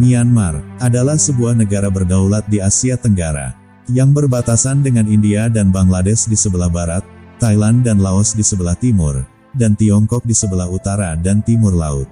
Myanmar adalah sebuah negara berdaulat di Asia Tenggara, yang berbatasan dengan India dan Bangladesh di sebelah barat, Thailand dan Laos di sebelah timur, dan Tiongkok di sebelah utara dan timur laut.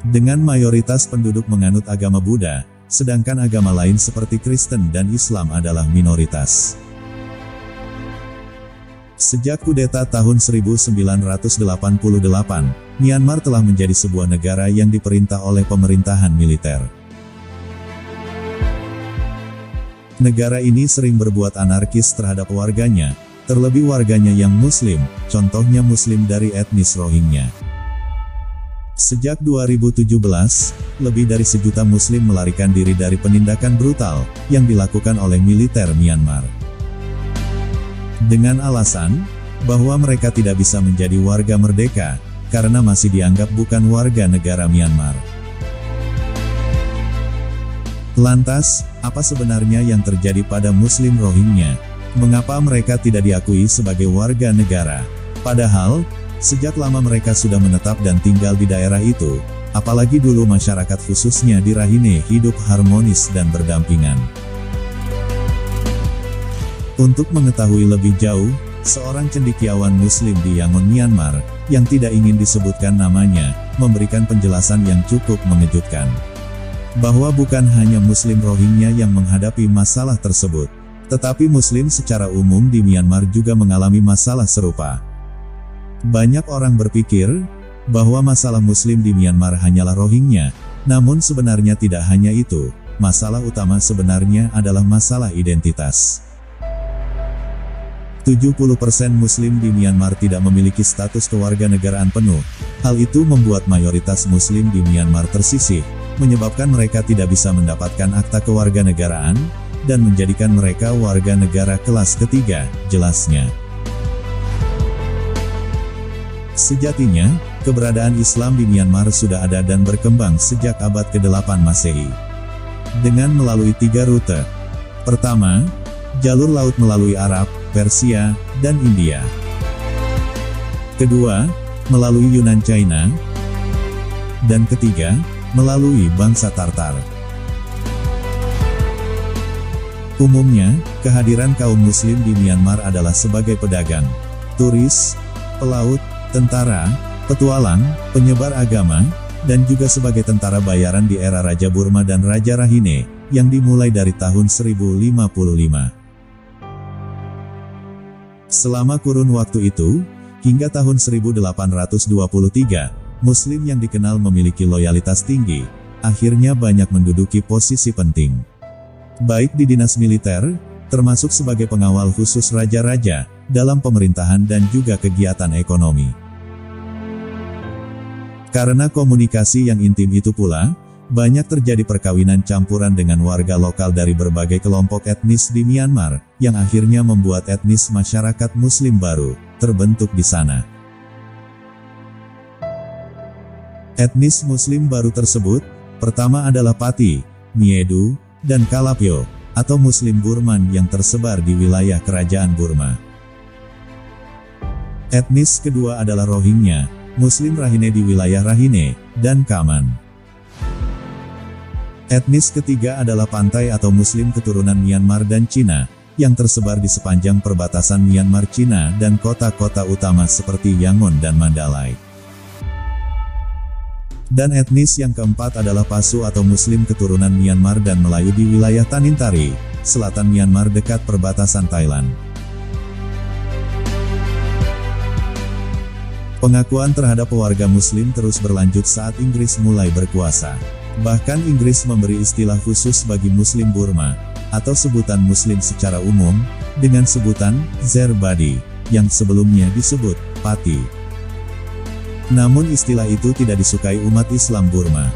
Dengan mayoritas penduduk menganut agama Buddha, sedangkan agama lain seperti Kristen dan Islam adalah minoritas. Sejak kudeta tahun 1988, Myanmar telah menjadi sebuah negara yang diperintah oleh pemerintahan militer. Negara ini sering berbuat anarkis terhadap warganya, terlebih warganya yang Muslim, contohnya Muslim dari etnis Rohingya. Sejak 2017, lebih dari 1 juta Muslim melarikan diri dari penindakan brutal yang dilakukan oleh militer Myanmar. Dengan alasan bahwa mereka tidak bisa menjadi warga merdeka karena masih dianggap bukan warga negara Myanmar. Lantas, apa sebenarnya yang terjadi pada Muslim Rohingya? Mengapa mereka tidak diakui sebagai warga negara? Padahal, sejak lama mereka sudah menetap dan tinggal di daerah itu, apalagi dulu masyarakat khususnya di Rakhine hidup harmonis dan berdampingan. Untuk mengetahui lebih jauh, seorang cendekiawan Muslim di Yangon, Myanmar, yang tidak ingin disebutkan namanya, memberikan penjelasan yang cukup mengejutkan. Bahwa bukan hanya Muslim Rohingya yang menghadapi masalah tersebut, tetapi Muslim secara umum di Myanmar juga mengalami masalah serupa. Banyak orang berpikir bahwa masalah Muslim di Myanmar hanyalah Rohingya, namun sebenarnya tidak hanya itu. Masalah utama sebenarnya adalah masalah identitas. 70% Muslim di Myanmar tidak memiliki status kewarganegaraan penuh. Hal itu membuat mayoritas Muslim di Myanmar tersisih, menyebabkan mereka tidak bisa mendapatkan akta kewarganegaraan, dan menjadikan mereka warga negara kelas ketiga, jelasnya. Sejatinya, keberadaan Islam di Myanmar sudah ada dan berkembang sejak abad ke-8 Masehi. Dengan melalui 3 rute. Pertama, jalur laut melalui Arab, Persia, dan India. Kedua, melalui Yunan China. Dan ketiga, melalui bangsa Tartar. Umumnya, kehadiran kaum Muslim di Myanmar adalah sebagai pedagang, turis, pelaut, tentara, petualang, penyebar agama, dan juga sebagai tentara bayaran di era Raja Burma dan Raja Rakhine, yang dimulai dari tahun 1055. Selama kurun waktu itu, hingga tahun 1823, Muslim yang dikenal memiliki loyalitas tinggi, akhirnya banyak menduduki posisi penting. Baik di dinas militer, termasuk sebagai pengawal khusus raja-raja, dalam pemerintahan dan juga kegiatan ekonomi. Karena komunikasi yang intim itu pula, banyak terjadi perkawinan campuran dengan warga lokal dari berbagai kelompok etnis di Myanmar, yang akhirnya membuat etnis masyarakat Muslim baru terbentuk di sana. Etnis Muslim baru tersebut, pertama adalah Pati, Miedu, dan Kalapyo, atau Muslim Burman yang tersebar di wilayah kerajaan Burma. Etnis kedua adalah Rohingya, Muslim Rakhine di wilayah Rakhine, dan Kaman. Etnis ketiga adalah Pantai atau Muslim keturunan Myanmar dan Cina, yang tersebar di sepanjang perbatasan Myanmar Cina dan kota-kota utama seperti Yangon dan Mandalay. Dan etnis yang keempat adalah Pasu atau Muslim keturunan Myanmar dan Melayu di wilayah Tanintari, selatan Myanmar dekat perbatasan Thailand. Pengakuan terhadap warga Muslim terus berlanjut saat Inggris mulai berkuasa. Bahkan Inggris memberi istilah khusus bagi Muslim Burma, atau sebutan Muslim secara umum, dengan sebutan Zerbadi, yang sebelumnya disebut Pati. Namun istilah itu tidak disukai umat Islam Burma.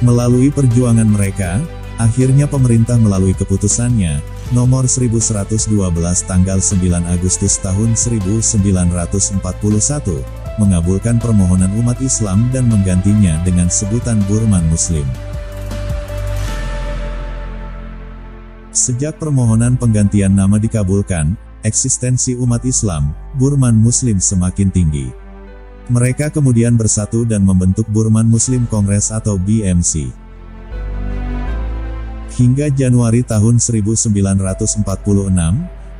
Melalui perjuangan mereka, akhirnya pemerintah melalui keputusannya, nomor 1112 tanggal 9 Agustus tahun 1941, mengabulkan permohonan umat Islam dan menggantinya dengan sebutan Burman Muslim. Sejak permohonan penggantian nama dikabulkan, eksistensi umat Islam, Burman Muslim semakin tinggi. Mereka kemudian bersatu dan membentuk Burman Muslim Congress atau BMC. Hingga Januari tahun 1946,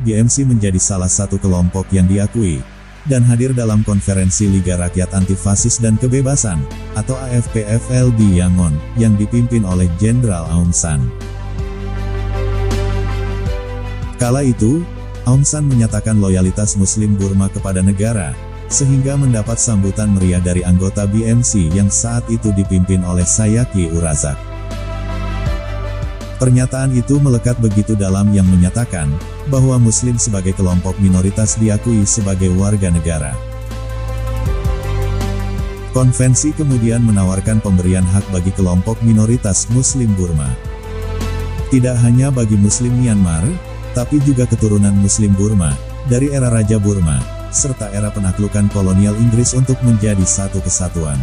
BMC menjadi salah satu kelompok yang diakui dan hadir dalam Konferensi Liga Rakyat Anti-Fasis dan Kebebasan, atau AFPFL di Yangon, yang dipimpin oleh Jenderal Aung San. Kala itu, Aung San menyatakan loyalitas Muslim Burma kepada negara, sehingga mendapat sambutan meriah dari anggota BMC yang saat itu dipimpin oleh Sayaki Urazak. Pernyataan itu melekat begitu dalam yang menyatakan bahwa Muslim sebagai kelompok minoritas diakui sebagai warga negara. Konvensi kemudian menawarkan pemberian hak bagi kelompok minoritas Muslim Burma. Tidak hanya bagi Muslim Myanmar, tapi juga keturunan Muslim Burma, dari era Raja Burma, serta era penaklukan kolonial Inggris untuk menjadi satu kesatuan.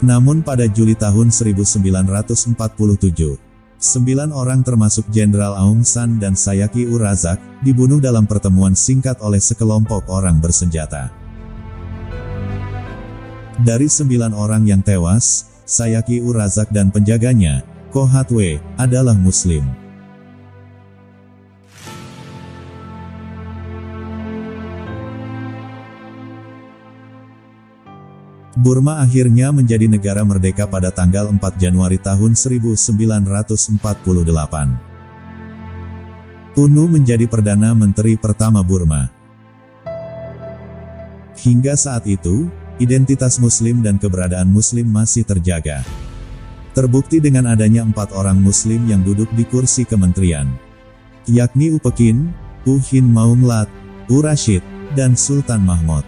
Namun pada Juli tahun 1947, 9 orang termasuk Jenderal Aung San dan Sayaki Urazak, dibunuh dalam pertemuan singkat oleh sekelompok orang bersenjata. Dari 9 orang yang tewas, Sayaki Urazak dan penjaganya, Ko Hatwe, adalah Muslim. Burma akhirnya menjadi negara merdeka pada tanggal 4 Januari tahun 1948. UNU menjadi Perdana Menteri pertama Burma. Hingga saat itu, identitas Muslim dan keberadaan Muslim masih terjaga. Terbukti dengan adanya 4 orang Muslim yang duduk di kursi kementerian, yakni U Pekin, U Hin Maunglat, U Rashid, dan Sultan Mahmud.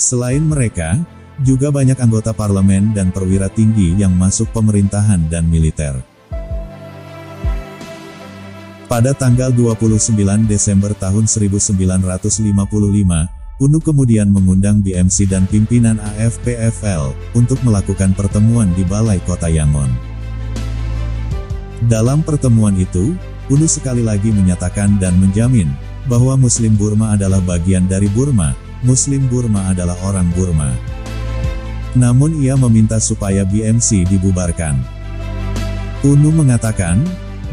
Selain mereka, juga banyak anggota parlemen dan perwira tinggi yang masuk pemerintahan dan militer. Pada tanggal 29 Desember tahun 1955, UNU kemudian mengundang BMC dan pimpinan AFPFL untuk melakukan pertemuan di Balai Kota Yangon. Dalam pertemuan itu, UNU sekali lagi menyatakan dan menjamin bahwa Muslim Burma adalah bagian dari Burma. Muslim Burma adalah orang Burma. Namun ia meminta supaya BMC dibubarkan. UNU mengatakan,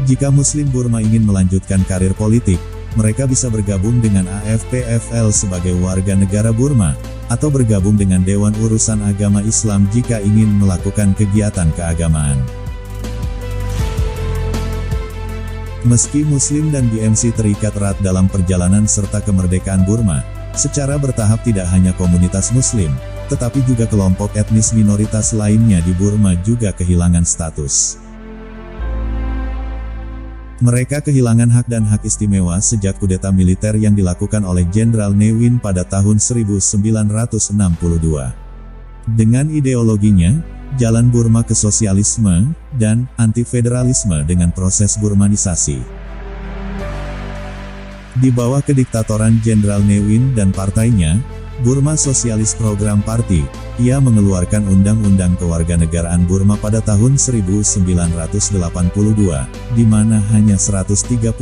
jika Muslim Burma ingin melanjutkan karir politik, mereka bisa bergabung dengan AFPFL sebagai warga negara Burma, atau bergabung dengan Dewan Urusan Agama Islam jika ingin melakukan kegiatan keagamaan. Meski Muslim dan BMC terikat erat dalam perjalanan serta kemerdekaan Burma, secara bertahap tidak hanya komunitas Muslim, tetapi juga kelompok etnis minoritas lainnya di Burma juga kehilangan status. Mereka kehilangan hak dan hak istimewa sejak kudeta militer yang dilakukan oleh Jenderal Ne Win pada tahun 1962. Dengan ideologinya, jalan Burma ke sosialisme, dan anti-federalisme dengan proses Burmanisasi. Di bawah kediktatoran Jenderal Ne Win dan partainya, Burma Socialist Program Party, ia mengeluarkan Undang-Undang Kewarganegaraan Burma pada tahun 1982, di mana hanya 135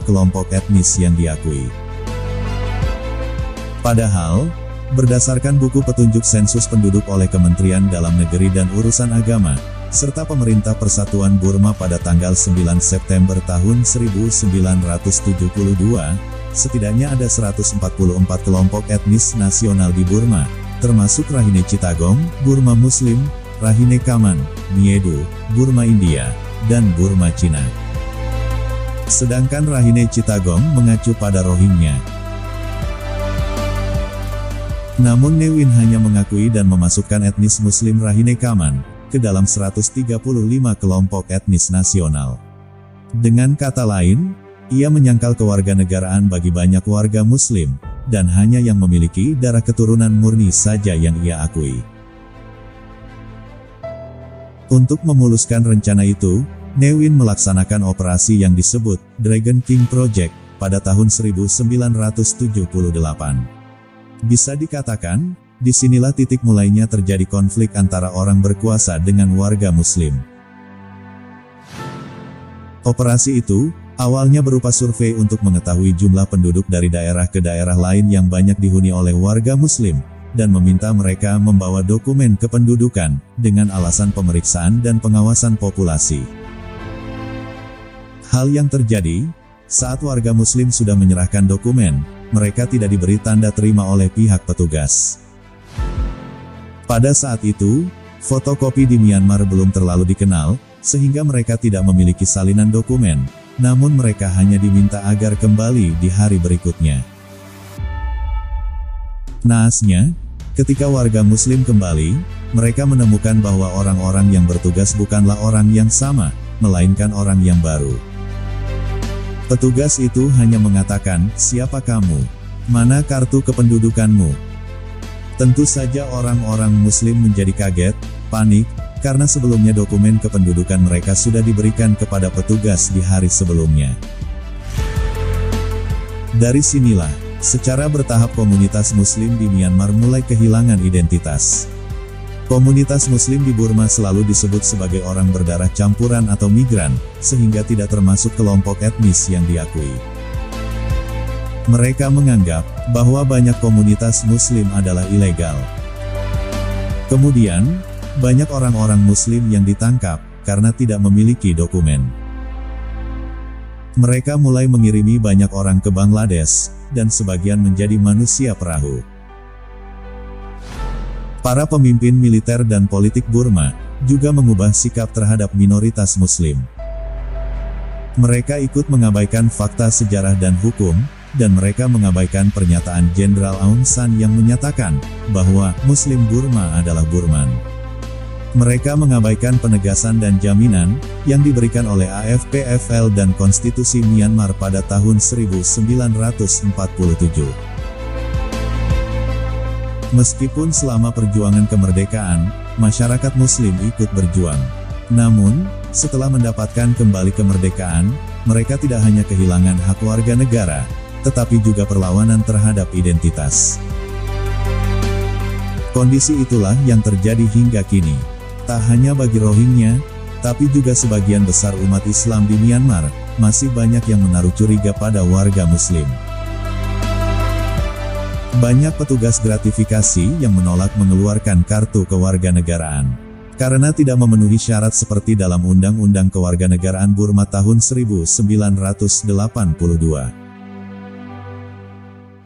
kelompok etnis yang diakui. Padahal, berdasarkan buku petunjuk sensus penduduk oleh Kementerian Dalam Negeri dan Urusan Agama, serta Pemerintah Persatuan Burma pada tanggal 9 September tahun 1972, setidaknya ada 144 kelompok etnis nasional di Burma, termasuk Rakhine Chittagong, Burma Muslim, Rakhine Kaman, Miedu, Burma India, dan Burma Cina. Sedangkan Rakhine Chittagong mengacu pada Rohingya. Namun Ne Win hanya mengakui dan memasukkan etnis Muslim Rakhine Kaman ke dalam 135 kelompok etnis nasional. Dengan kata lain, ia menyangkal kewarganegaraan bagi banyak warga Muslim, dan hanya yang memiliki darah keturunan murni saja yang ia akui. Untuk memuluskan rencana itu, Ne Win melaksanakan operasi yang disebut Dragon King Project pada tahun 1978. Bisa dikatakan, disinilah titik mulainya terjadi konflik antara orang berkuasa dengan warga Muslim. Operasi itu Awalnya berupa survei untuk mengetahui jumlah penduduk dari daerah ke daerah lain yang banyak dihuni oleh warga Muslim, dan meminta mereka membawa dokumen kependudukan, dengan alasan pemeriksaan dan pengawasan populasi. Hal yang terjadi, saat warga Muslim sudah menyerahkan dokumen, mereka tidak diberi tanda terima oleh pihak petugas. Pada saat itu, fotokopi di Myanmar belum terlalu dikenal, sehingga mereka tidak memiliki salinan dokumen, namun mereka hanya diminta agar kembali di hari berikutnya. Naasnya, ketika warga Muslim kembali, mereka menemukan bahwa orang-orang yang bertugas bukanlah orang yang sama, melainkan orang yang baru. Petugas itu hanya mengatakan, "Siapa kamu? Mana kartu kependudukanmu?" Tentu saja orang-orang Muslim menjadi kaget, panik, karena sebelumnya dokumen kependudukan mereka sudah diberikan kepada petugas di hari sebelumnya. Dari sinilah, secara bertahap komunitas Muslim di Myanmar mulai kehilangan identitas. Komunitas Muslim di Burma selalu disebut sebagai orang berdarah campuran atau migran, sehingga tidak termasuk kelompok etnis yang diakui. Mereka menganggap bahwa banyak komunitas Muslim adalah ilegal. Kemudian, banyak orang-orang Muslim yang ditangkap karena tidak memiliki dokumen. Mereka mulai mengirimi banyak orang ke Bangladesh, dan sebagian menjadi manusia perahu. Para pemimpin militer dan politik Burma juga mengubah sikap terhadap minoritas Muslim. Mereka ikut mengabaikan fakta sejarah dan hukum, dan mereka mengabaikan pernyataan Jenderal Aung San yang menyatakan bahwa Muslim Burma adalah Burman. Mereka mengabaikan penegasan dan jaminan yang diberikan oleh AFPFL dan Konstitusi Myanmar pada tahun 1947. Meskipun selama perjuangan kemerdekaan, masyarakat Muslim ikut berjuang. Namun, setelah mendapatkan kembali kemerdekaan, mereka tidak hanya kehilangan hak warga negara, tetapi juga perlawanan terhadap identitas. Kondisi itulah yang terjadi hingga kini. Tak hanya bagi Rohingya, tapi juga sebagian besar umat Islam di Myanmar, masih banyak yang menaruh curiga pada warga Muslim. Banyak petugas gratifikasi yang menolak mengeluarkan kartu kewarganegaraan, karena tidak memenuhi syarat seperti dalam Undang-Undang Kewarganegaraan Burma tahun 1982.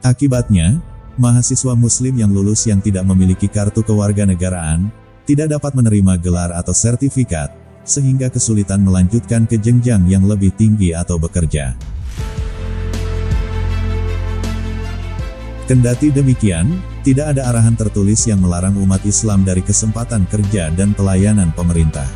Akibatnya, mahasiswa Muslim yang lulus yang tidak memiliki kartu kewarganegaraan, tidak dapat menerima gelar atau sertifikat, sehingga kesulitan melanjutkan ke jenjang yang lebih tinggi atau bekerja. Kendati demikian, tidak ada arahan tertulis yang melarang umat Islam dari kesempatan kerja dan pelayanan pemerintah.